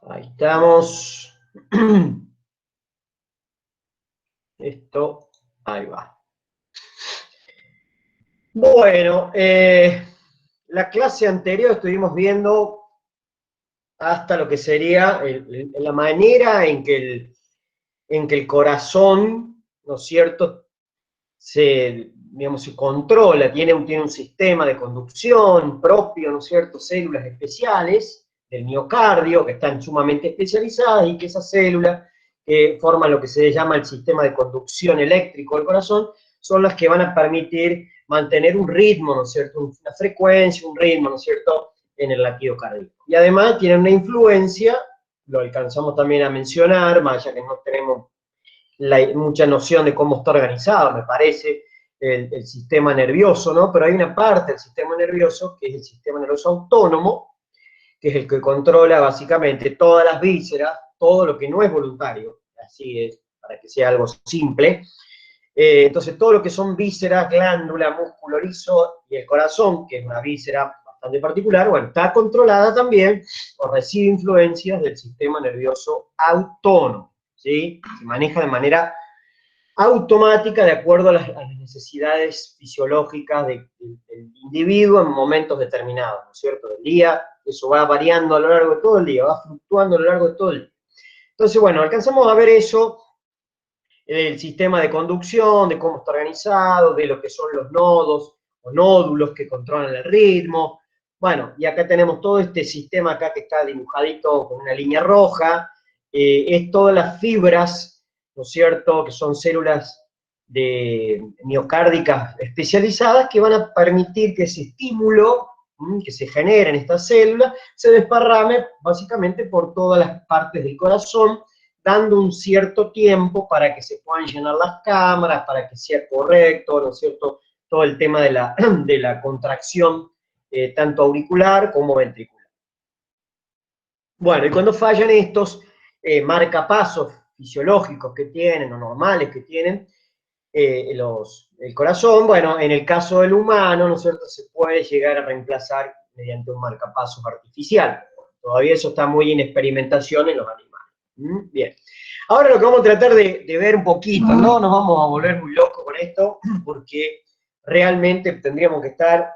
Ahí estamos. Esto, ahí va. Bueno, la clase anterior estuvimos viendo hasta lo que sería la manera en que el corazón, ¿no es cierto?, digamos, se controla, tiene un sistema de conducción propio, ¿no es cierto?, células especiales del miocardio que están sumamente especializadas y que esas células que forman lo que se llama el sistema de conducción eléctrico del corazón son las que van a permitir mantener un ritmo, ¿no es cierto?, una frecuencia, un ritmo, ¿no es cierto?, en el latido cardíaco. Y además tienen una influencia, lo alcanzamos también a mencionar, más allá que no tenemos mucha noción de cómo está organizado, me parece, el sistema nervioso, ¿no? Pero hay una parte del sistema nervioso, que es el sistema nervioso autónomo, que es el que controla básicamente todas las vísceras, todo lo que no es voluntario, así es, para que sea algo simple. Entonces, todo lo que son vísceras, glándula, músculo liso y el corazón, que es una víscera bastante particular, bueno, está controlada también o recibe influencias del sistema nervioso autónomo, ¿sí? Se maneja de manera automática de acuerdo a las necesidades fisiológicas del individuo en momentos determinados, ¿no es cierto? Del día, eso va variando a lo largo de todo el día, va fluctuando a lo largo de todo el día. Entonces, bueno, alcanzamos a ver eso, el sistema de conducción, de cómo está organizado, de lo que son los nodos o nódulos que controlan el ritmo. Bueno, y acá tenemos todo este sistema acá que está dibujadito con una línea roja, es todas las fibras, ¿no es cierto?, que son células miocárdicas especializadas que van a permitir que ese estímulo que se genera en esta célula se desparrame básicamente por todas las partes del corazón, dando un cierto tiempo para que se puedan llenar las cámaras, para que sea correcto, ¿no es cierto?, todo el tema de la contracción, tanto auricular como ventricular. Bueno, y cuando fallan estos marcapasos fisiológicos que tienen, o normales que tienen, el corazón, bueno, en el caso del humano, ¿no es cierto?, se puede llegar a reemplazar mediante un marcapasos artificial. Todavía eso está muy en experimentación en los animales. Bien. Ahora lo que vamos a tratar de ver un poquito, no nos vamos a volver muy locos con esto, porque realmente tendríamos que estar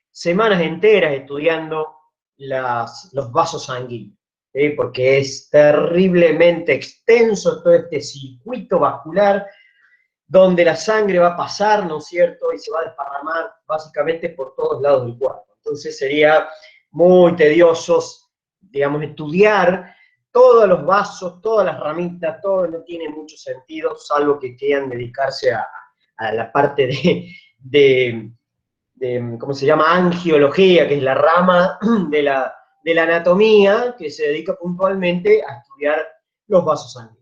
semanas enteras estudiando los vasos sanguíneos, ¿sí? Porque es terriblemente extenso todo este circuito vascular donde la sangre va a pasar, ¿no es cierto?, y se va a desparramar básicamente por todos lados del cuerpo. Entonces sería muy tedioso, digamos, estudiar todos los vasos, todas las ramitas, todo no tiene mucho sentido, salvo que quieran dedicarse a la parte de, ¿cómo se llama?, angiología, que es la rama de la anatomía que se dedica puntualmente a estudiar los vasos sanguíneos.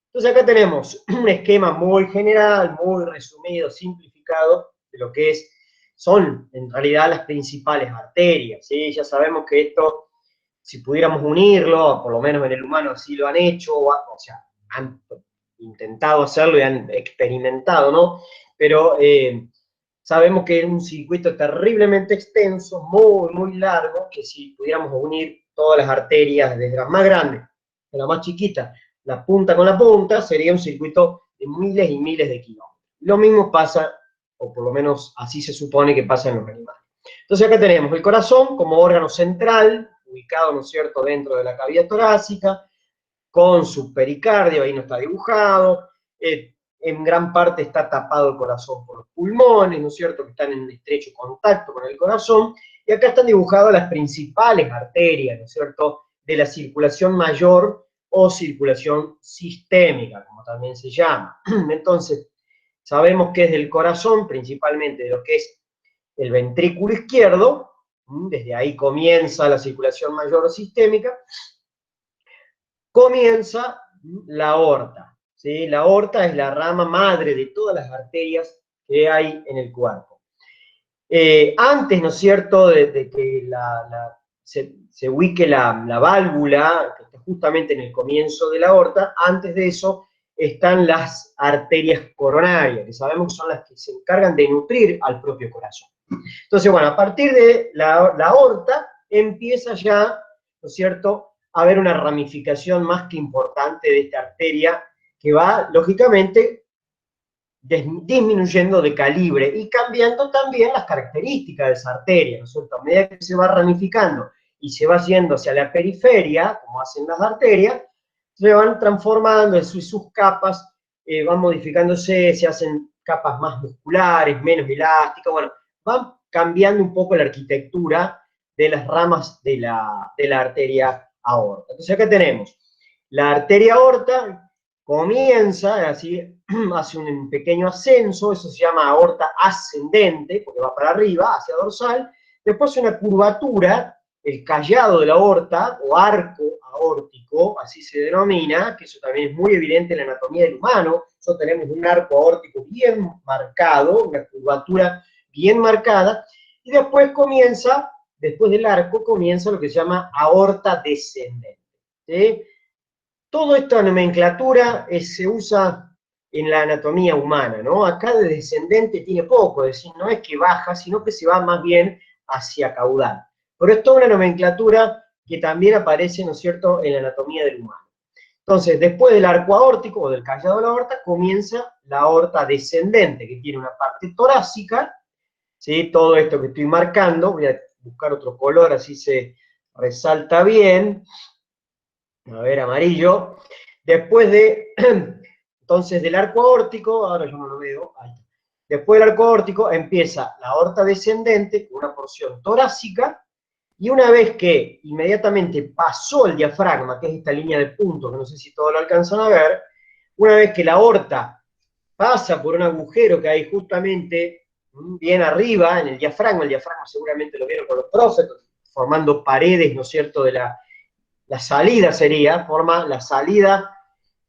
Entonces acá tenemos un esquema muy general, muy resumido, simplificado, de lo que son en realidad las principales arterias, ¿sí? Ya sabemos que esto, si pudiéramos unirlo, por lo menos en el humano así lo han hecho, o sea, han intentado hacerlo y han experimentado, ¿no? Pero sabemos que es un circuito terriblemente extenso, muy, muy largo, que si pudiéramos unir todas las arterias, desde las más grandes a la más chiquita, la punta con la punta, sería un circuito de miles y miles de kilómetros. Lo mismo pasa, o por lo menos así se supone que pasa en los animales. Entonces acá tenemos el corazón como órgano central, ubicado, ¿no es cierto?, dentro de la cavidad torácica, con su pericardio, ahí no está dibujado, en gran parte está tapado el corazón por los pulmones, ¿no es cierto?, que están en estrecho contacto con el corazón, y acá están dibujadas las principales arterias, ¿no es cierto?, de la circulación mayor o circulación sistémica, como también se llama. Entonces, sabemos que es del corazón, principalmente de lo que es el ventrículo izquierdo, desde ahí comienza la circulación mayor o sistémica, comienza la aorta, ¿sí? La aorta es la rama madre de todas las arterias que hay en el cuerpo. Antes, ¿no es cierto?, de que se ubique la válvula, que está justamente en el comienzo de la aorta, antes de eso están las arterias coronarias, que sabemos que son las que se encargan de nutrir al propio corazón. Entonces, bueno, a partir de la aorta empieza ya, ¿no es cierto?, a haber una ramificación más que importante de esta arteria que va, lógicamente, disminuyendo de calibre y cambiando también las características de esa arteria, ¿no es cierto? A medida que se va ramificando y se va yendo hacia la periferia, como hacen las arterias, se van transformando en sus capas, van modificándose, se hacen capas más musculares, menos elásticas, bueno, van cambiando un poco la arquitectura de las ramas de la arteria aorta. Entonces acá tenemos la arteria aorta, comienza, así, hace un pequeño ascenso, eso se llama aorta ascendente, porque va para arriba, hacia dorsal, después una curvatura, el callado de la aorta, o arco aórtico, así se denomina, que eso también es muy evidente en la anatomía del humano, nosotros tenemos un arco aórtico bien marcado, una curvatura bien marcada, y después comienza, después del arco, comienza lo que se llama aorta descendente, ¿sí? Toda esta nomenclatura se usa en la anatomía humana, ¿no? Acá de descendente tiene poco, es decir, no es que baja, sino que se va más bien hacia caudal. Pero es toda una nomenclatura que también aparece, ¿no es cierto?, en la anatomía del humano. Entonces, después del arco aórtico o del callado de la aorta, comienza la aorta descendente, que tiene una parte torácica, ¿sí? Todo esto que estoy marcando, voy a buscar otro color, así se resalta bien. A ver, amarillo. Después de, entonces, del arco aórtico, ahora yo no lo veo, ahí. Después del arco aórtico empieza la aorta descendente, con una porción torácica, y una vez que inmediatamente pasó el diafragma, que es esta línea de punto, que no sé si todos lo alcanzan a ver, una vez que la aorta pasa por un agujero que hay justamente bien arriba, en el diafragma seguramente lo vieron con los profes, formando paredes, ¿no es cierto?, de la salida sería, forma la salida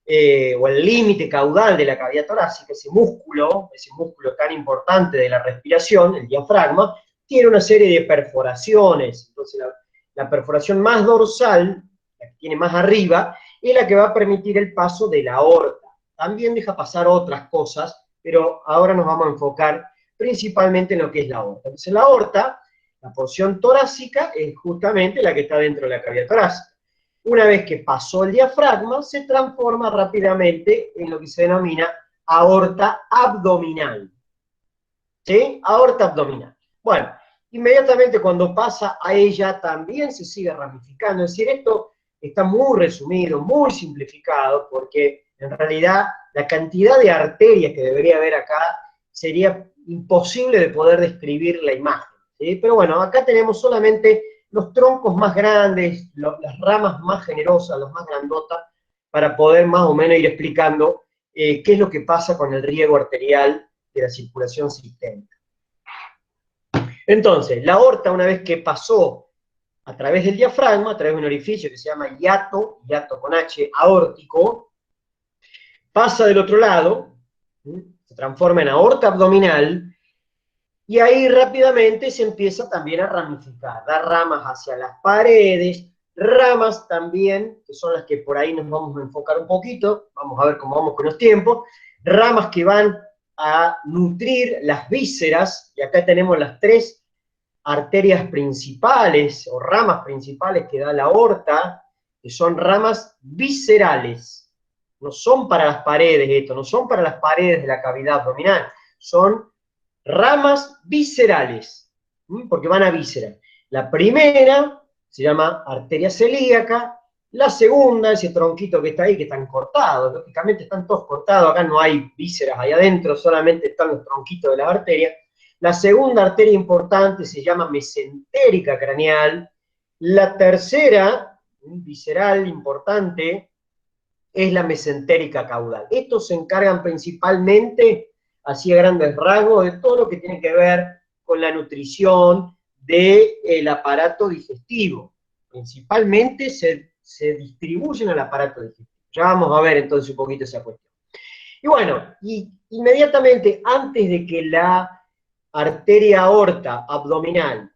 o el límite caudal de la cavidad torácica, ese músculo tan importante de la respiración, el diafragma, tiene una serie de perforaciones. Entonces la perforación más dorsal, la que tiene más arriba, es la que va a permitir el paso de la aorta. También deja pasar otras cosas, pero ahora nos vamos a enfocar principalmente en lo que es la aorta. Entonces la aorta, la porción torácica, es justamente la que está dentro de la cavidad torácica. Una vez que pasó el diafragma, se transforma rápidamente en lo que se denomina aorta abdominal. ¿Sí? Aorta abdominal. Bueno, inmediatamente cuando pasa a ella también se sigue ramificando. Es decir, esto está muy resumido, muy simplificado, porque en realidad la cantidad de arterias que debería haber acá sería imposible de poder describir la imagen, ¿sí? Pero bueno, acá tenemos solamente los troncos más grandes, las ramas más generosas, las más grandotas, para poder más o menos ir explicando qué es lo que pasa con el riego arterial de la circulación sistémica. Entonces, la aorta, una vez que pasó a través del diafragma, a través de un orificio que se llama hiato con H, aórtico, pasa del otro lado, se transforma en aorta abdominal, y ahí rápidamente se empieza también a ramificar, dar ramas hacia las paredes, ramas también, que son las que por ahí nos vamos a enfocar un poquito, vamos a ver cómo vamos con los tiempos, ramas que van a nutrir las vísceras, y acá tenemos las tres arterias principales, o ramas principales que da la aorta, que son ramas viscerales, no son para las paredes esto, no son para las paredes de la cavidad abdominal, son ramas viscerales, porque van a víscera. La primera se llama arteria celíaca, la segunda, ese tronquito que está ahí, que están cortados, lógicamente están todos cortados, acá no hay vísceras ahí adentro, solamente están los tronquitos de las arterias. La segunda arteria importante se llama mesentérica craneal. La tercera, visceral importante, es la mesentérica caudal. Estos se encargan principalmente, así a grandes rasgos, de todo lo que tiene que ver con la nutrición del aparato digestivo. Principalmente se distribuyen al aparato digestivo. Ya vamos a ver entonces un poquito esa cuestión. Y bueno, inmediatamente antes de que la arteria aorta abdominal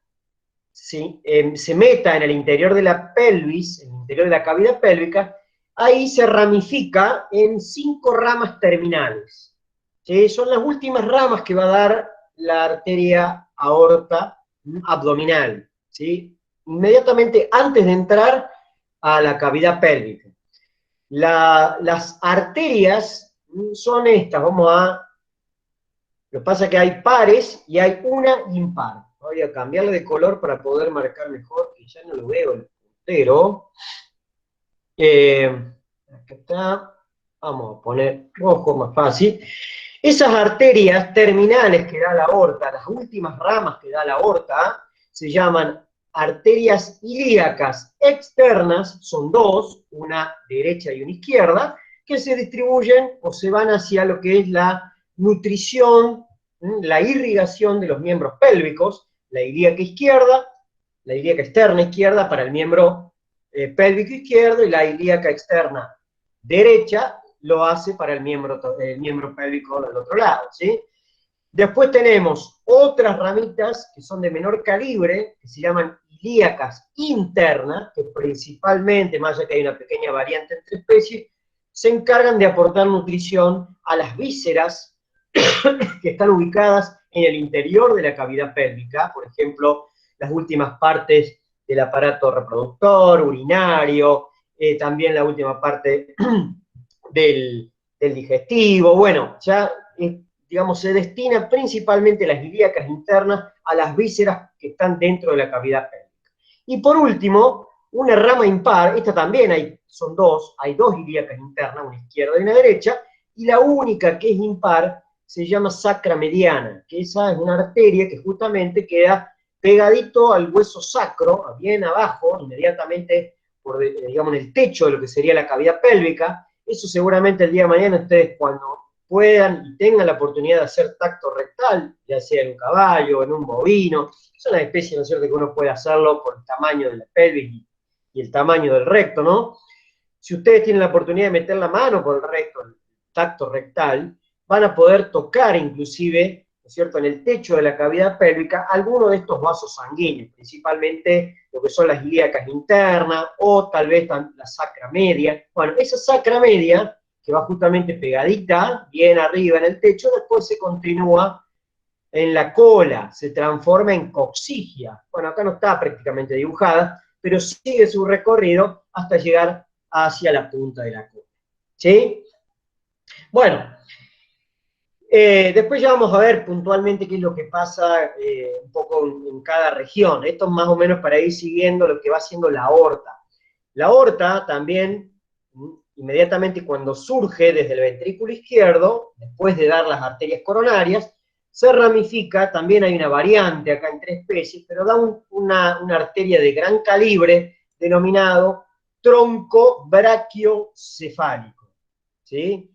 ¿sí? Se meta en el interior de la pelvis, en el interior de la cavidad pélvica, ahí se ramifica en 5 ramas terminales. ¿Sí? Son las últimas ramas que va a dar la arteria aorta abdominal. ¿Sí? Inmediatamente antes de entrar a la cavidad pélvica. Las arterias son estas, lo que pasa es que hay pares y hay una impar. Voy a cambiarle de color para poder marcar mejor, que ya no lo veo el puntero. Acá está. Vamos a poner rojo, más fácil. Esas arterias terminales que da la aorta, las últimas ramas que da la aorta, se llaman arterias ilíacas externas, son dos, una derecha y una izquierda, que se distribuyen o se van hacia lo que es la nutrición, la irrigación de los miembros pélvicos, la ilíaca izquierda, la ilíaca externa izquierda para el miembro pélvico izquierdo, y la ilíaca externa derecha lo hace para el miembro pélvico del otro lado, ¿sí? Después tenemos otras ramitas que son de menor calibre, que se llaman ilíacas internas, que principalmente, más allá que hay una pequeña variante entre especies, se encargan de aportar nutrición a las vísceras que están ubicadas en el interior de la cavidad pélvica, por ejemplo, las últimas partes del aparato reproductor, urinario, también la última parte del digestivo. Bueno, ya, digamos, se destina principalmente las ilíacas internas a las vísceras que están dentro de la cavidad pélvica. Y por último, una rama impar, esta también son dos, hay dos ilíacas internas, una izquierda y una derecha, y la única que es impar se llama sacra mediana, que esa es una arteria que justamente queda pegadito al hueso sacro, bien abajo, inmediatamente por, digamos, en el techo de lo que sería la cavidad pélvica. Eso seguramente el día de mañana ustedes, cuando puedan y tengan la oportunidad de hacer tacto rectal, ya sea en un caballo, en un bovino, son las especies, ¿no es cierto?, que uno puede hacerlo por el tamaño de la pelvis y el tamaño del recto, ¿no? Si ustedes tienen la oportunidad de meter la mano por el recto, el tacto rectal, van a poder tocar inclusive, ¿no es cierto?, en el techo de la cavidad pélvica, algunos de estos vasos sanguíneos, principalmente lo que son las ilíacas internas, o tal vez la sacra media. Bueno, esa sacra media, que va justamente pegadita, bien arriba en el techo, después se continúa en la cola, se transforma en coccigia. Bueno, acá no está prácticamente dibujada, pero sigue su recorrido hasta llegar hacia la punta de la cola. ¿Sí? Bueno, después ya vamos a ver puntualmente qué es lo que pasa un poco en cada región. Esto es más o menos para ir siguiendo lo que va haciendo la aorta. La aorta también, inmediatamente cuando surge desde el ventrículo izquierdo, después de dar las arterias coronarias, se ramifica, también hay una variante acá entre especies, pero da una arteria de gran calibre denominado tronco brachiocefálico, ¿sí?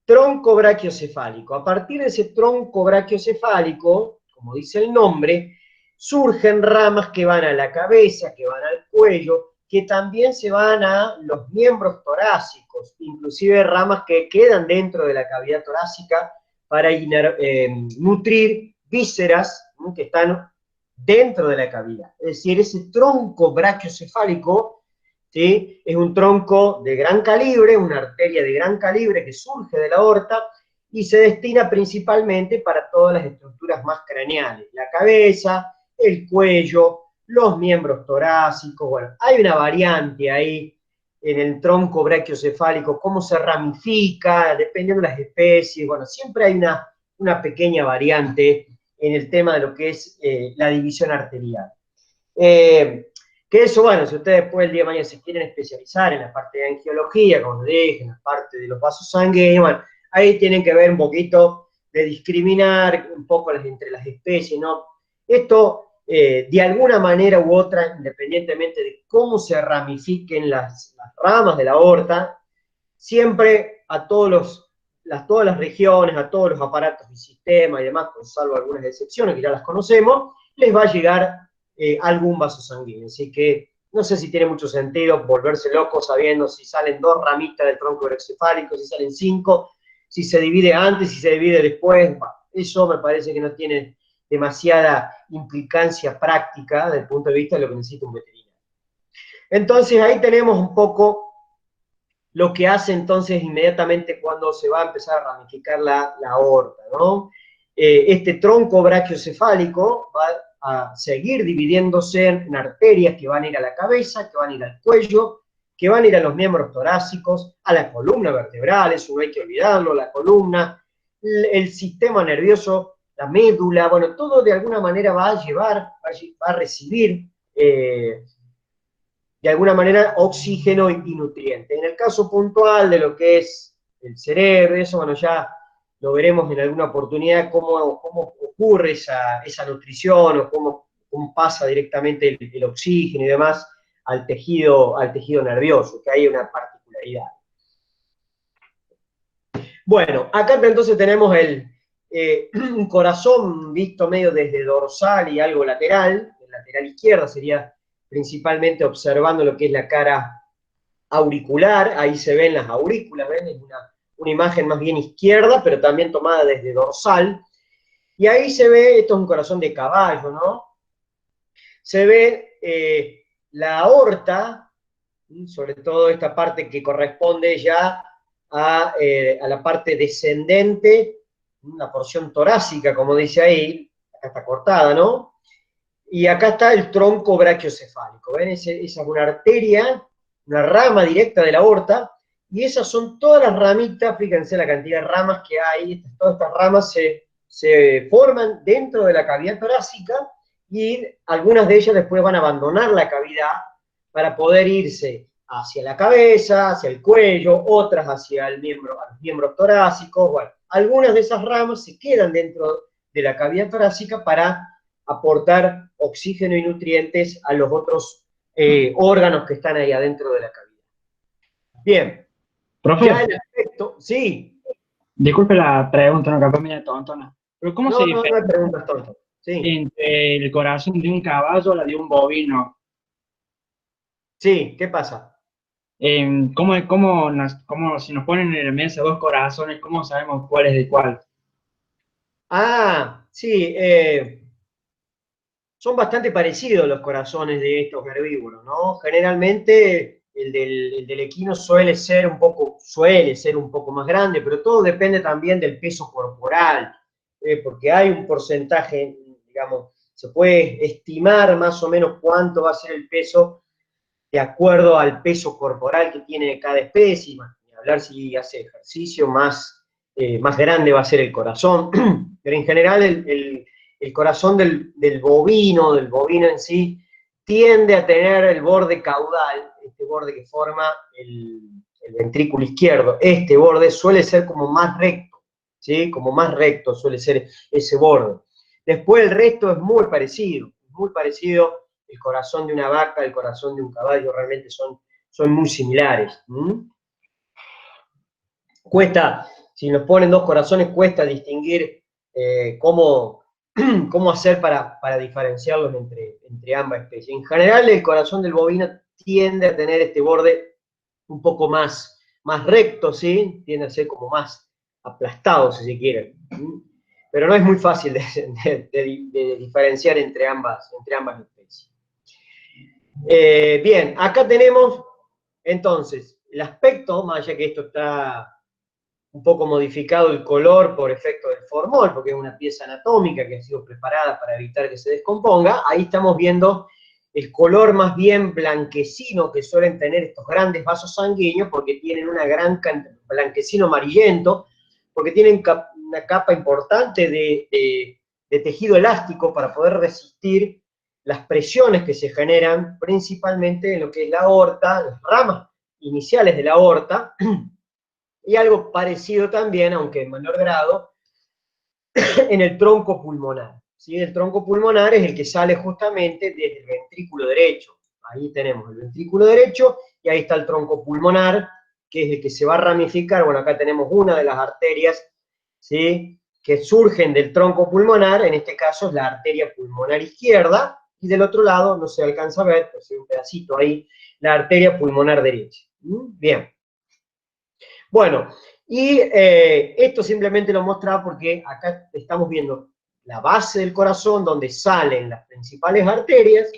Tronco brachiocefálico. A partir de ese tronco brachiocefálico, como dice el nombre, surgen ramas que van a la cabeza, que van al cuello, que también se van a los miembros torácicos, inclusive ramas que quedan dentro de la cavidad torácica para nutrir vísceras que están dentro de la cavidad. Es decir, ese tronco brachiocefálico, ¿sí?, es un tronco de gran calibre, una arteria de gran calibre que surge de la aorta y se destina principalmente para todas las estructuras más craneales, la cabeza, el cuello, los miembros torácicos. Bueno, hay una variante ahí en el tronco brachiocefálico, cómo se ramifica, dependiendo de las especies. Bueno, siempre hay una pequeña variante en el tema de lo que es la división arterial. Que eso, bueno, si ustedes después el día de mañana se quieren especializar en la parte de angiología, como dije, en la parte de los vasos sanguíneos, bueno, ahí tienen que ver un poquito de discriminar un poco entre las especies, ¿no? Esto, de alguna manera u otra, independientemente de cómo se ramifiquen las ramas de la aorta, siempre a todas las regiones, a todos los aparatos y sistemas y demás, con salvo algunas excepciones que ya las conocemos, les va a llegar algún vaso sanguíneo. Así que no sé si tiene mucho sentido volverse loco sabiendo si salen dos ramitas del tronco brachiocefálico, si salen 5, si se divide antes, si se divide después. Bueno, eso me parece que no tiene demasiada implicancia práctica desde el punto de vista de lo que necesita un veterinario. Entonces ahí tenemos un poco lo que hace entonces inmediatamente cuando se va a empezar a ramificar la aorta, ¿no? Este tronco brachiocefálico va a seguir dividiéndose en arterias que van a ir a la cabeza, que van a ir al cuello, que van a ir a los miembros torácicos, a la columna vertebral, eso no hay que olvidarlo, la columna, el sistema nervioso, la médula, bueno, todo de alguna manera va a llevar, va a recibir de alguna manera oxígeno y nutrientes. En el caso puntual de lo que es el cerebro, eso, bueno, ya lo veremos en alguna oportunidad, cómo ocurre esa nutrición o cómo pasa directamente el oxígeno y demás al tejido nervioso, que hay una particularidad. Bueno, acá entonces tenemos un corazón visto medio desde dorsal y algo lateral, el lateral izquierdo sería principalmente observando lo que es la cara auricular, ahí se ven las aurículas, ¿ven? Es una imagen más bien izquierda, pero también tomada desde dorsal, y ahí se ve, esto es un corazón de caballo, ¿no? Se ve la aorta, sobre todo esta parte que corresponde ya a la parte descendente, la porción torácica, como dice ahí, acá está cortada, ¿no? Y acá está el tronco brachiocefálico, ¿ven? Esa es una arteria, una rama directa de la aorta, y esas son todas las ramitas, fíjense la cantidad de ramas que hay, todas estas ramas se forman dentro de la cavidad torácica, y algunas de ellas después van a abandonar la cavidad para poder irse hacia la cabeza, hacia el cuello, otras hacia a los miembros torácicos, bueno, algunas de esas ramas se quedan dentro de la cavidad torácica para aportar oxígeno y nutrientes a los otros órganos que están ahí adentro de la cavidad. Bien, Profe, ya el aspecto, sí, disculpe la pregunta, no, capaz media tontona, pero ¿cómo se no hay diferencia preguntas tontas, sí, entre el corazón de un caballo y la de un bovino? sí, ¿qué pasa? ¿Cómo si nos ponen en la mesa dos corazones, cómo sabemos cuál es de cuál? Ah, sí, son bastante parecidos los corazones de estos herbívoros, ¿no? Generalmente el del equino suele ser un poco más grande, pero todo depende también del peso corporal, porque hay un porcentaje, digamos, se puede estimar más o menos cuánto va a ser el peso de acuerdo al peso corporal que tiene cada especie, y hablar si hace ejercicio, más grande va a ser el corazón, pero en general el corazón del bovino en sí, tiende a tener el borde caudal, este borde que forma el ventrículo izquierdo, este borde suele ser como más recto, ¿sí? Como más recto suele ser ese borde. Después el resto es muy parecido el corazón de una vaca, el corazón de un caballo, realmente son muy similares. Cuesta, si nos ponen dos corazones, cuesta distinguir cómo hacer para diferenciarlos entre ambas especies. En general, el corazón del bovino tiende a tener este borde un poco más recto, ¿sí? Tiende a ser como más aplastado, si se quiere. Pero no es muy fácil de diferenciar entre ambas especies. Bien, acá tenemos entonces el aspecto, más allá que esto está un poco modificado el color por efecto del formol, porque es una pieza anatómica que ha sido preparada para evitar que se descomponga, ahí estamos viendo el color más bien blanquecino que suelen tener estos grandes vasos sanguíneos, porque tienen una gran blanquecino amarillento, porque tienen una capa importante de tejido elástico para poder resistir las presiones que se generan principalmente en lo que es la aorta, las ramas iniciales de la aorta, y algo parecido también, aunque en menor grado, en el tronco pulmonar. ¿Sí? El tronco pulmonar es el que sale justamente desde el ventrículo derecho. Ahí tenemos el ventrículo derecho y ahí está el tronco pulmonar, que es el que se va a ramificar. Bueno, acá tenemos una de las arterias, ¿sí? Que surgen del tronco pulmonar, en este caso es la arteria pulmonar izquierda, y del otro lado, no se alcanza a ver, pero hay un pedacito ahí, la arteria pulmonar derecha. Bien. Bueno, y esto simplemente lo mostraba porque acá estamos viendo la base del corazón donde salen las principales arterias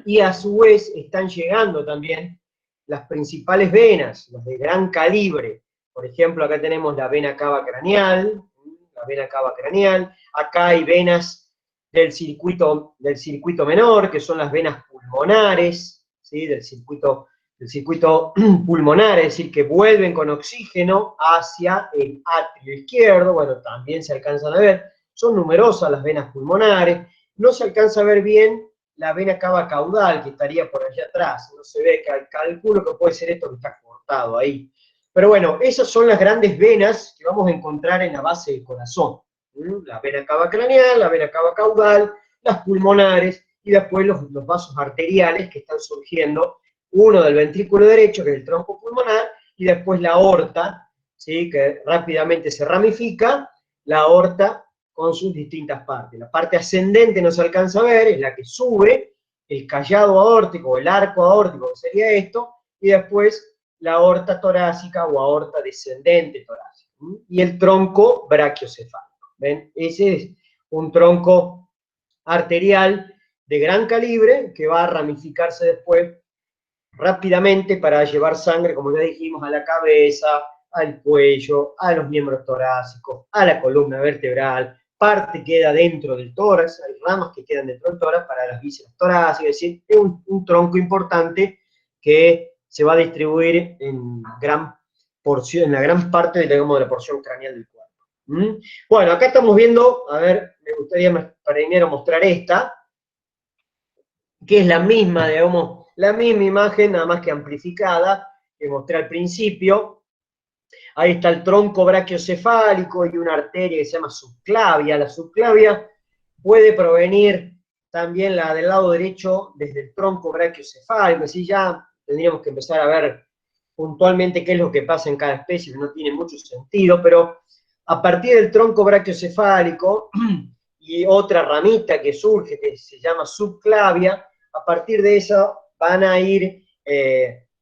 y a su vez están llegando también las principales venas, las de gran calibre. Por ejemplo, acá tenemos la vena cava craneal, acá hay venas del circuito menor, que son las venas pulmonares, ¿sí? Del circuito el circuito pulmonar, es decir, que vuelven con oxígeno hacia el atrio izquierdo, bueno, también se alcanzan a ver, son numerosas las venas pulmonares, no se alcanza a ver bien la vena cava caudal, que estaría por allá atrás, no se ve, calculo que puede ser esto que está cortado ahí. Pero bueno, esas son las grandes venas que vamos a encontrar en la base del corazón. La vena cava craneal, la vena cava caudal, las pulmonares, y después los vasos arteriales que están surgiendo, uno del ventrículo derecho, que es el tronco pulmonar, y después la aorta, ¿sí? Que rápidamente se ramifica, la aorta con sus distintas partes. La parte ascendente no se alcanza a ver, es la que sube, el callado aórtico, el arco aórtico, que sería esto, y después la aorta torácica o aorta descendente torácica. Y el tronco brachiocefálico. ¿Ven? Ese es un tronco arterial de gran calibre que va a ramificarse después rápidamente para llevar sangre, como ya dijimos, a la cabeza, al cuello, a los miembros torácicos, a la columna vertebral, parte queda dentro del tórax, hay ramas que quedan dentro del tórax para las vísceras torácicas, es decir, es un tronco importante que se va a distribuir en gran porción, en la gran parte, digamos, de la porción craneal del cuerpo. Bueno, acá estamos viendo, a ver, me gustaría primero mostrar esta, que es la misma, digamos, la misma imagen, nada más que amplificada, que mostré al principio. Ahí está el tronco brachiocefálico y una arteria que se llama subclavia. La subclavia puede provenir también la del lado derecho desde el tronco brachiocefálico, así ya tendríamos que empezar a ver puntualmente qué es lo que pasa en cada especie, que no tiene mucho sentido, pero a partir del tronco brachiocefálico y otra ramita que surge que se llama subclavia, a partir de eso van a ir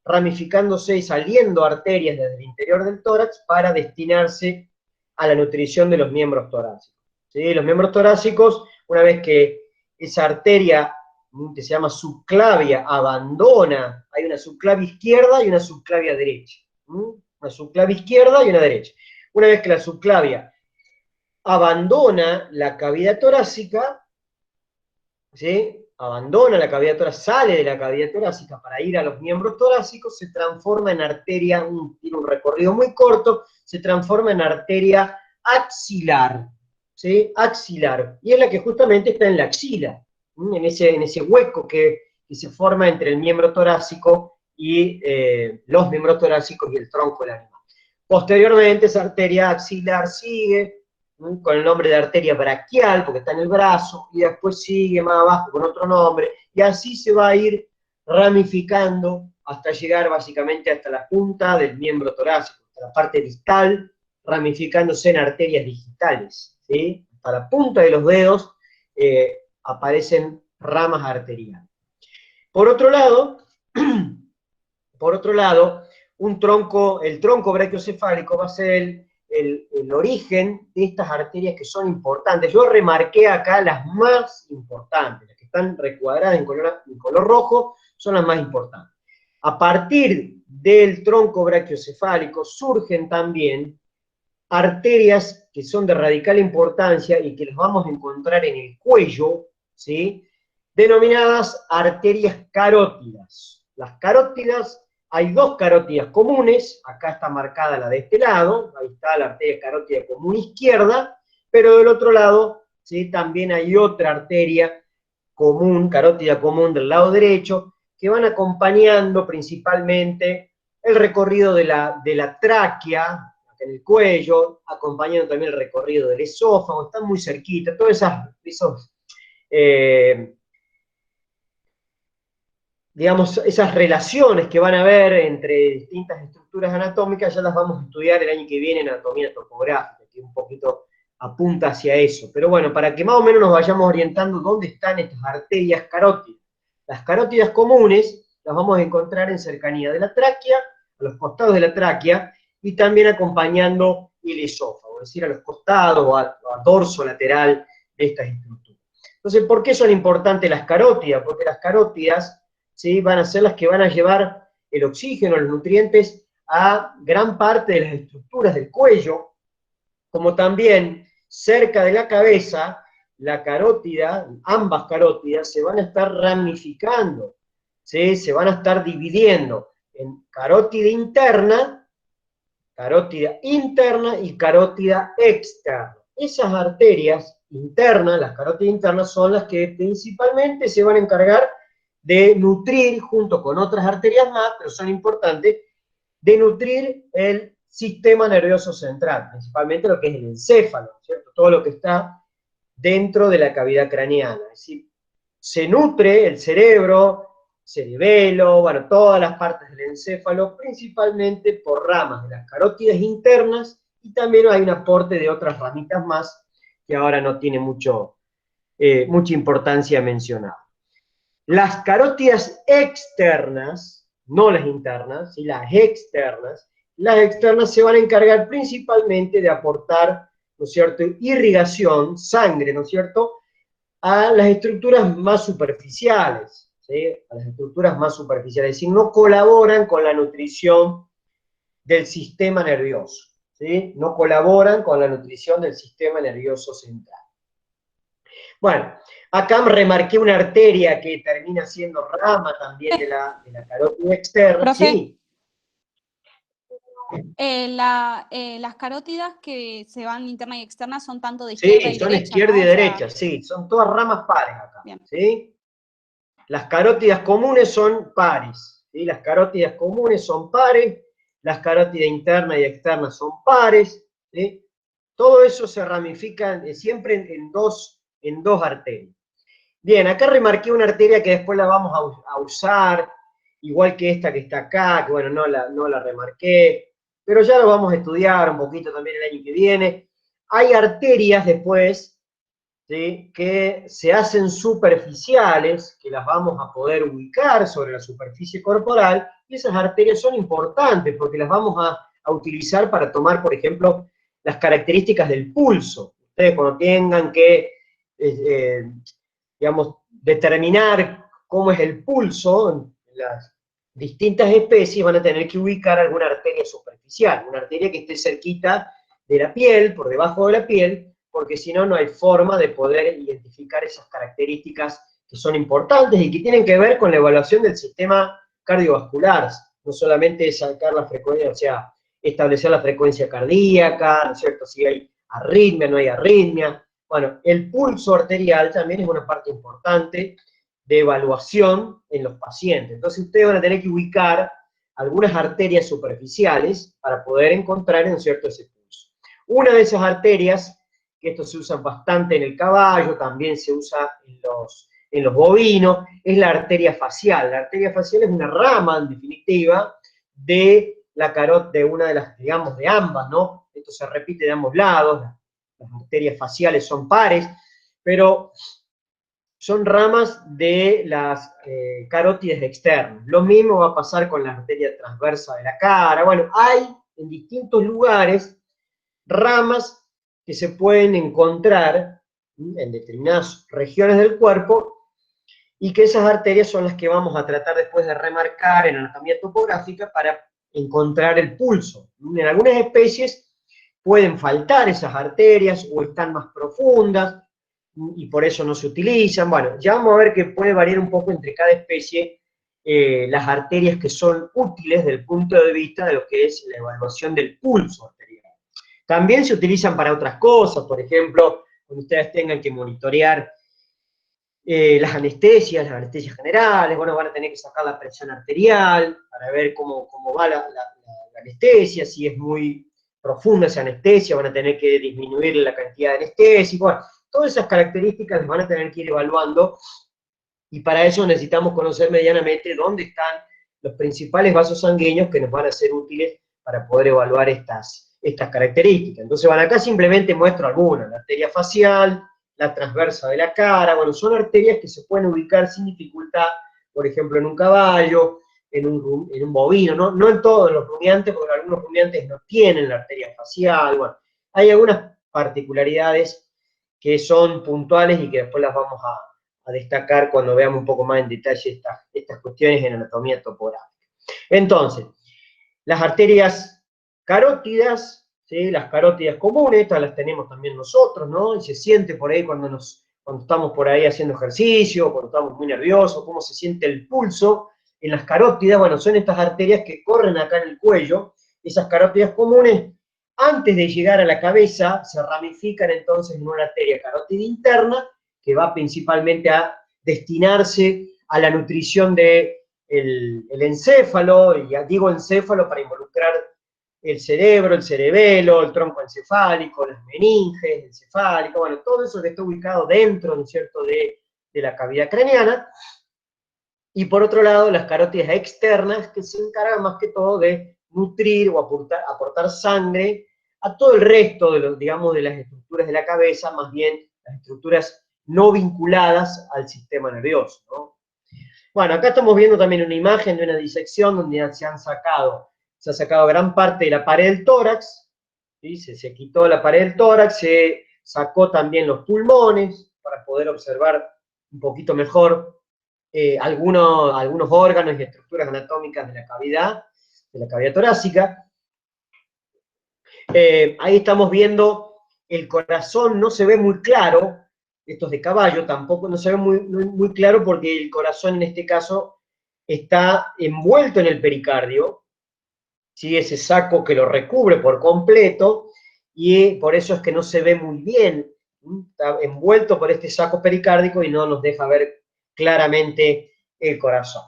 ramificándose y saliendo arterias desde el interior del tórax para destinarse a la nutrición de los miembros torácicos. ¿Sí? Los miembros torácicos, una vez que esa arteria que se llama subclavia abandona, hay una subclavia izquierda y una subclavia derecha. Una subclavia izquierda y una derecha. Una vez que la subclavia abandona la cavidad torácica, ¿sí? Abandona la cavidad torácica, sale de la cavidad torácica para ir a los miembros torácicos, se transforma en arteria, tiene un recorrido muy corto, se transforma en arteria axilar, ¿sí? Axilar, y es la que justamente está en la axila, en ese hueco que se forma entre el miembro torácico y los miembros torácicos y el tronco del animal. Posteriormente esa arteria axilar sigue con el nombre de arteria braquial, porque está en el brazo, y después sigue más abajo con otro nombre, y así se va a ir ramificando hasta llegar básicamente hasta la punta del miembro torácico, hasta la parte distal, ramificándose en arterias digitales, ¿sí? Hasta la punta de los dedos aparecen ramas arteriales. Por otro lado, el tronco brachiocefálico va a ser el origen de estas arterias que son importantes. Yo remarqué acá las más importantes, las que están recuadradas en color rojo, son las más importantes. A partir del tronco brachiocefálico surgen también arterias que son de radical importancia y que las vamos a encontrar en el cuello, ¿sí? Denominadas arterias carótidas. Las carótidas, hay dos carótidas comunes, acá está marcada la de este lado, ahí está la arteria carótida común izquierda, pero del otro lado, ¿sí? También hay otra arteria común, carótida común del lado derecho, que van acompañando principalmente el recorrido de la tráquea, en el cuello, acompañando también el recorrido del esófago, están muy cerquita, todas digamos, esas relaciones que van a haber entre distintas estructuras anatómicas, ya las vamos a estudiar el año que viene en anatomía topográfica, que un poquito apunta hacia eso. Pero bueno, para que más o menos nos vayamos orientando dónde están estas arterias carótidas. Las carótidas comunes las vamos a encontrar en cercanía de la tráquea, a los costados de la tráquea, y también acompañando el esófago, es decir, a los costados o al dorso lateral de estas estructuras. Entonces, ¿por qué son importantes las carótidas? Porque las carótidas, ¿sí? Van a ser las que van a llevar el oxígeno, los nutrientes, a gran parte de las estructuras del cuello, como también cerca de la cabeza, la carótida, ambas carótidas, se van a estar ramificando, ¿sí? Se van a estar dividiendo. en carótida interna y carótida externa. Esas arterias internas, las carótidas internas, son las que principalmente se van a encargar de nutrir, junto con otras arterias más, pero son importantes, de nutrir el sistema nervioso central, principalmente lo que es el encéfalo, ¿cierto? Todo lo que está dentro de la cavidad craneana. Es decir, se nutre el cerebro, cerebelo, bueno, todas las partes del encéfalo, principalmente por ramas de las carótidas internas, y también hay un aporte de otras ramitas más que ahora no tiene mucha importancia mencionar. Las carótidas externas, no las internas, ¿sí? Las externas se van a encargar principalmente de aportar, ¿no es cierto?, irrigación, sangre, ¿no es cierto?, a las estructuras más superficiales, ¿sí? A las estructuras más superficiales, es decir, no colaboran con la nutrición del sistema nervioso, ¿sí? No colaboran con la nutrición del sistema nervioso central. Bueno, acá remarqué una arteria que termina siendo rama también de la carótida externa, Profe, sí. Las carótidas que se van interna y externa son tanto de Sí, izquierda y son derecha, izquierda ¿no? y derecha, sí, son todas ramas pares acá, Bien. ¿sí? Las carótidas comunes son pares, ¿sí? Las carótidas comunes son pares, las carótidas interna y externa son pares, ¿sí? Todo eso se ramifica siempre en dos arterias. Bien, acá remarqué una arteria que después la vamos a usar, igual que esta que está acá, que bueno, no la remarqué, pero ya lo vamos a estudiar un poquito también el año que viene. Hay arterias después, ¿sí?, que se hacen superficiales, que las vamos a poder ubicar sobre la superficie corporal, y esas arterias son importantes porque las vamos a utilizar para tomar, por ejemplo, las características del pulso. Ustedes cuando tengan que, digamos, determinar cómo es el pulso en las distintas especies, van a tener que ubicar alguna arteria superficial, una arteria que esté cerquita de la piel, por debajo de la piel, porque si no, no hay forma de poder identificar esas características que son importantes y que tienen que ver con la evaluación del sistema cardiovascular, no solamente sacar la frecuencia, o sea, establecer la frecuencia cardíaca, ¿no es cierto?, si hay arritmia, no hay arritmia. Bueno, el pulso arterial también es una parte importante de evaluación en los pacientes. Entonces ustedes van a tener que ubicar algunas arterias superficiales para poder encontrar, ¿no es cierto?, ese pulso. Una de esas arterias, que esto se usa bastante en el caballo, también se usa en los bovinos, es la arteria facial. La arteria facial es una rama, en definitiva, de una de las, digamos, de ambas, ¿no? Esto se repite de ambos lados, las arterias faciales son pares, pero son ramas de las carótidas externas. Lo mismo va a pasar con la arteria transversa de la cara. Bueno, hay en distintos lugares ramas que se pueden encontrar en determinadas regiones del cuerpo y que esas arterias son las que vamos a tratar después de remarcar en anatomía topográfica para encontrar el pulso. En algunas especies pueden faltar esas arterias o están más profundas y por eso no se utilizan. Bueno, ya vamos a ver que puede variar un poco entre cada especie las arterias que son útiles desde el punto de vista de lo que es la evaluación del pulso arterial. También se utilizan para otras cosas, por ejemplo, cuando ustedes tengan que monitorear las anestesias generales, bueno, van a tener que sacar la presión arterial para ver cómo va la anestesia, si es muy profunda esa anestesia, van a tener que disminuir la cantidad de anestésico, bueno, todas esas características las van a tener que ir evaluando, y para eso necesitamos conocer medianamente dónde están los principales vasos sanguíneos que nos van a ser útiles para poder evaluar estas características. Entonces, bueno, acá simplemente muestro algunas, la arteria facial, la transversa de la cara, bueno, son arterias que se pueden ubicar sin dificultad, por ejemplo, en un caballo, en un bovino, no en todos los rumiantes, porque algunos rumiantes no tienen la arteria facial, bueno, hay algunas particularidades que son puntuales y que después las vamos a destacar cuando veamos un poco más en detalle estas cuestiones en anatomía topográfica. Entonces, las arterias carótidas, ¿sí?, las carótidas comunes, estas las tenemos también nosotros, ¿no? Y se siente por ahí cuando estamos por ahí haciendo ejercicio, cuando estamos muy nerviosos, cómo se siente el pulso en las carótidas, bueno, son estas arterias que corren acá en el cuello, esas carótidas comunes, antes de llegar a la cabeza, se ramifican entonces en una arteria carótida interna, que va principalmente a destinarse a la nutrición del el encéfalo, y ya digo encéfalo para involucrar el cerebro, el cerebelo, el tronco encefálico, las meninges encefálicas, bueno, todo eso que está ubicado dentro, ¿no es cierto?, de la cavidad craneana. Y por otro lado, las carótidas externas, que se encargan más que todo de nutrir o aportar sangre a todo el resto de los, digamos, de las estructuras de la cabeza, más bien las estructuras no vinculadas al sistema nervioso, ¿no? Bueno, acá estamos viendo también una imagen de una disección donde se ha sacado gran parte de la pared del tórax, ¿sí? Se quitó la pared del tórax, se sacó también los pulmones para poder observar un poquito mejor algunos órganos y estructuras anatómicas de la cavidad torácica. Ahí estamos viendo el corazón, no se ve muy claro, estos de caballo tampoco no se ve muy claro porque el corazón en este caso está envuelto en el pericardio, ¿sí? Ese saco que lo recubre por completo, y por eso es que no se ve muy bien, está envuelto por este saco pericárdico y no nos deja ver claramente el corazón.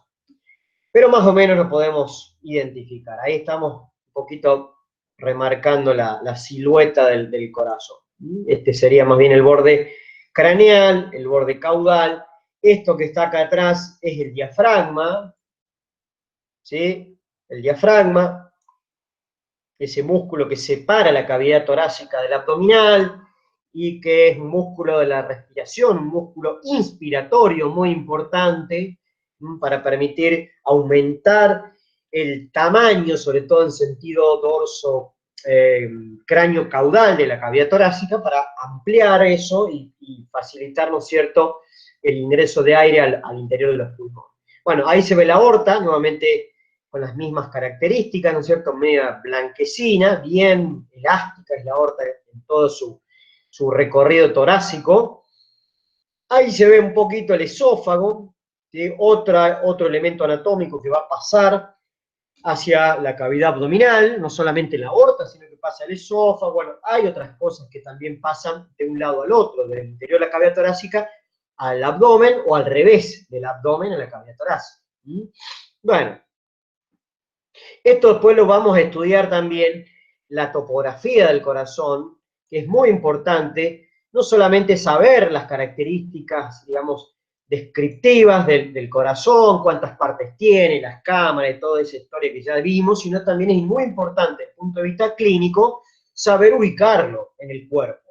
Pero más o menos lo podemos identificar. Ahí estamos un poquito remarcando la silueta del corazón. Este sería más bien el borde craneal, el borde caudal. Esto que está acá atrás es el diafragma, ¿sí? El diafragma, ese músculo que separa la cavidad torácica del abdominal y que es un músculo de la respiración, un músculo inspiratorio muy importante para permitir aumentar el tamaño, sobre todo en sentido dorso cráneo caudal de la cavidad torácica, para ampliar eso y facilitar, ¿no es cierto?, el ingreso de aire al interior de los pulmones. Bueno, ahí se ve la aorta, nuevamente con las mismas características, ¿no es cierto?, media blanquecina, bien elástica es la aorta en todo su recorrido torácico. Ahí se ve un poquito el esófago, ¿sí? Otro elemento anatómico que va a pasar hacia la cavidad abdominal, no solamente la aorta, sino que pasa el esófago. Bueno, hay otras cosas que también pasan de un lado al otro, del interior de la cavidad torácica al abdomen, o al revés, del abdomen a la cavidad torácica. Bueno, esto después lo vamos a estudiar también, la topografía del corazón, que es muy importante, no solamente saber las características, digamos, descriptivas del corazón, cuántas partes tiene, las cámaras, toda esa historia que ya vimos, sino también es muy importante, desde el punto de vista clínico, saber ubicarlo en el cuerpo.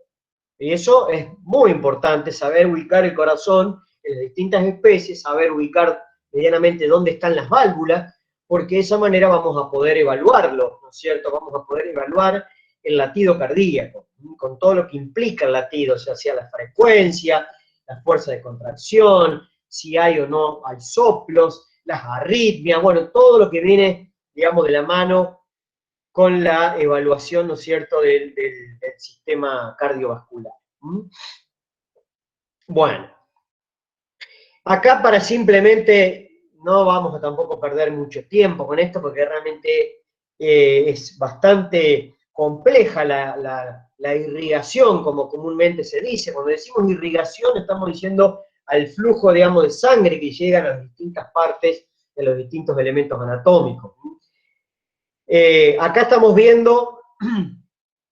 Y eso es muy importante, saber ubicar el corazón en las distintas especies, saber ubicar medianamente dónde están las válvulas, porque de esa manera vamos a poder evaluarlo, ¿no es cierto? Vamos a poder evaluar el latido cardíaco, con todo lo que implica el latido, o sea la frecuencia, la fuerza de contracción, si hay o no hay soplos, las arritmias, bueno, todo lo que viene, digamos, de la mano con la evaluación, ¿no es cierto?, del sistema cardiovascular. Bueno, acá para simplemente, no vamos a tampoco perder mucho tiempo con esto, porque realmente es bastante compleja la irrigación, como comúnmente se dice. Cuando decimos irrigación, estamos diciendo al flujo, digamos, de sangre que llega a las distintas partes de los distintos elementos anatómicos. Acá estamos viendo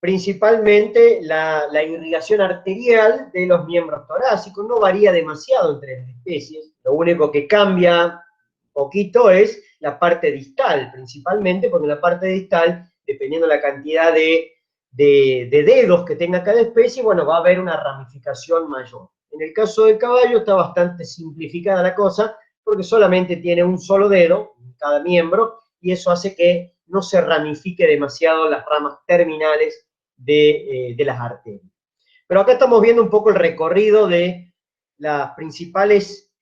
principalmente la irrigación arterial de los miembros torácicos. No varía demasiado entre las especies, lo único que cambia un poquito es la parte distal, principalmente, porque en la parte distal, dependiendo de la cantidad de dedos que tenga cada especie, bueno, va a haber una ramificación mayor. En el caso del caballo está bastante simplificada la cosa, porque solamente tiene un solo dedo en cada miembro, y eso hace que no se ramifique demasiado las ramas terminales de las arterias. Pero acá estamos viendo un poco el recorrido de las principales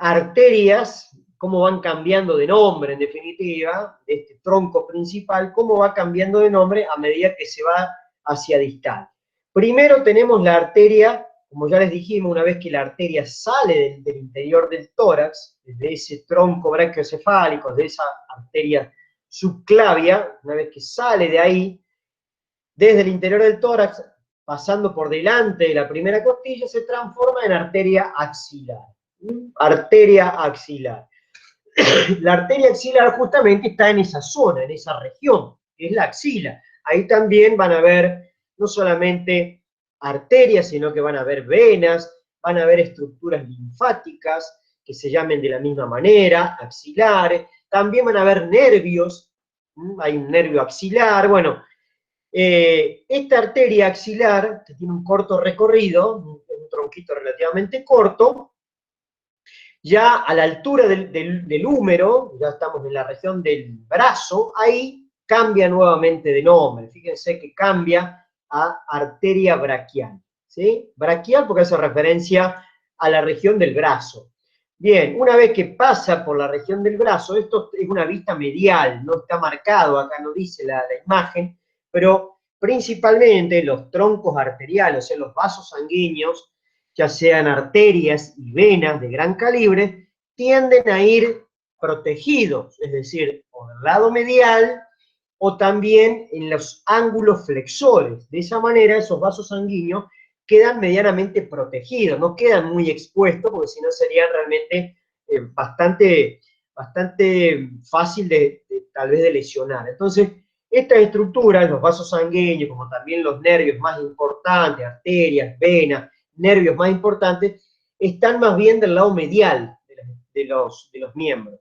arterias, cómo van cambiando de nombre, en definitiva, de este tronco principal, cómo va cambiando de nombre a medida que se va hacia distal. Primero tenemos la arteria, como ya les dijimos, una vez que la arteria sale del interior del tórax, desde ese tronco brachiocefálico, de esa arteria subclavia, una vez que sale de ahí, desde el interior del tórax, pasando por delante de la primera costilla, se transforma en arteria axilar. Arteria axilar. La arteria axilar justamente está en esa zona, en esa región, que es la axila. Ahí también van a ver no solamente arterias, sino que van a haber venas, van a haber estructuras linfáticas que se llamen de la misma manera, axilares, también van a haber nervios, hay un nervio axilar, bueno, esta arteria axilar, que tiene un corto recorrido, un tronquito relativamente corto, ya a la altura del húmero, ya estamos en la región del brazo, ahí cambia nuevamente de nombre. Fíjense que cambia a arteria braquial, ¿sí? Braquial porque hace referencia a la región del brazo. Bien, una vez que pasa por la región del brazo, esto es una vista medial, no está marcado, acá no dice la imagen, pero principalmente los troncos arteriales, o sea, los vasos sanguíneos, ya sean arterias y venas de gran calibre, tienden a ir protegidos, es decir, por el lado medial o también en los ángulos flexores. De esa manera, esos vasos sanguíneos quedan medianamente protegidos, no quedan muy expuestos, porque si no serían realmente bastante fácil tal vez de lesionar. Entonces, estas estructuras, los vasos sanguíneos, como también los nervios más importantes, arterias, venas, nervios más importantes, están más bien del lado medial de los miembros.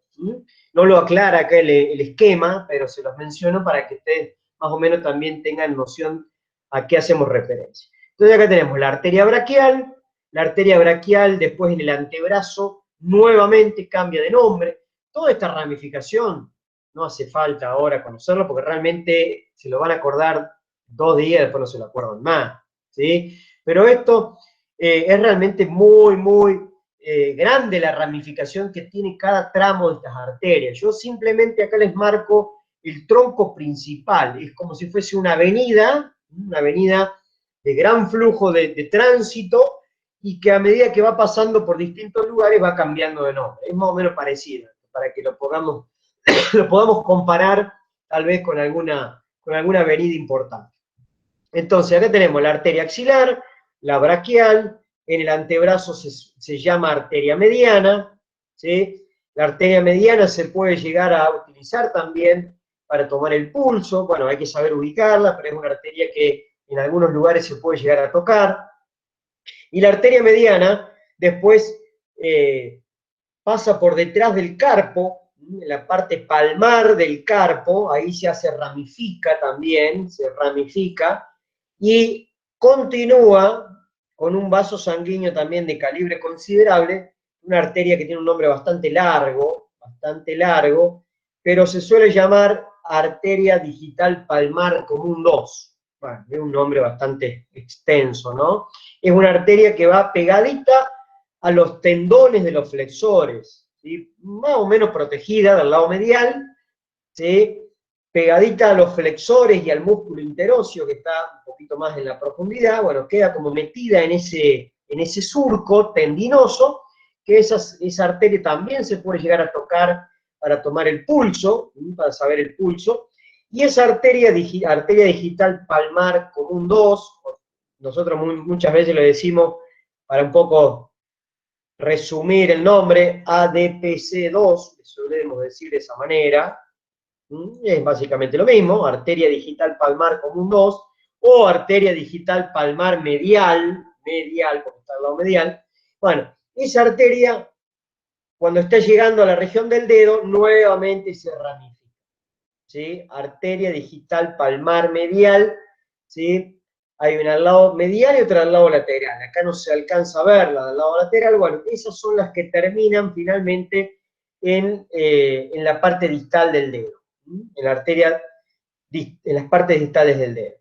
No lo aclara acá el esquema, pero se los menciono para que ustedes más o menos también tengan noción a qué hacemos referencia. Entonces acá tenemos la arteria braquial después en el antebrazo nuevamente cambia de nombre. Toda esta ramificación no hace falta ahora conocerlo porque realmente se lo van a acordar 2 días, después no se lo acuerdan más, ¿sí? Pero esto es realmente muy grande la ramificación que tiene cada tramo de estas arterias. Yo simplemente acá les marco el tronco principal, es como si fuese una avenida de gran flujo de tránsito y que a medida que va pasando por distintos lugares va cambiando de nombre. Es más o menos parecido, para que lo podamos comparar tal vez con alguna avenida importante. Entonces, acá tenemos la arteria axilar, la braquial, en el antebrazo se llama arteria mediana, ¿sí? La arteria mediana se puede llegar a utilizar también para tomar el pulso, bueno, hay que saber ubicarla, pero es una arteria que en algunos lugares se puede llegar a tocar. Y la arteria mediana después pasa por detrás del carpo, en la parte palmar del carpo, ahí ramifica también, se ramifica, y continúa con un vaso sanguíneo también de calibre considerable, una arteria que tiene un nombre bastante largo, pero se suele llamar arteria digital palmar común 2. Bueno, es un nombre bastante extenso, ¿no? Es una arteria que va pegadita a los tendones de los flexores, ¿sí? Más o menos protegida del lado medial, ¿sí? Pegadita a los flexores y al músculo interóseo, que está un poquito más en la profundidad, bueno, queda como metida en ese surco tendinoso, que esa arteria también se puede llegar a tocar para tomar el pulso, para saber el pulso, y esa arteria digital palmar común 2, nosotros muchas veces lo decimos para un poco resumir el nombre, ADPC2, solemos decir de esa manera, es básicamente lo mismo, arteria digital palmar común 2, o arteria digital palmar medial, porque está al lado medial. Bueno, esa arteria, cuando está llegando a la región del dedo, nuevamente se ramifica, ¿sí? Arteria digital palmar medial, ¿sí? Hay una al lado medial y otra al lado lateral. Acá no se alcanza a ver la del lado lateral. Bueno, esas son las que terminan finalmente en la parte distal del dedo, en la arteria, en las partes distales del dedo.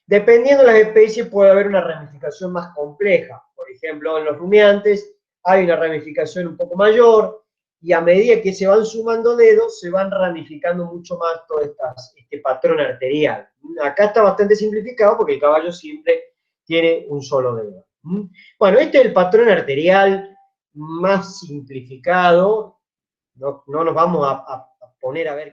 Dependiendo de las especies puede haber una ramificación más compleja. Por ejemplo, en los rumiantes hay una ramificación un poco mayor, y a medida que se van sumando dedos, se van ramificando mucho más todo este patrón arterial. Acá está bastante simplificado porque el caballo siempre tiene un solo dedo. ¿Mm? Bueno, este es el patrón arterial más simplificado. No nos vamos a poner a ver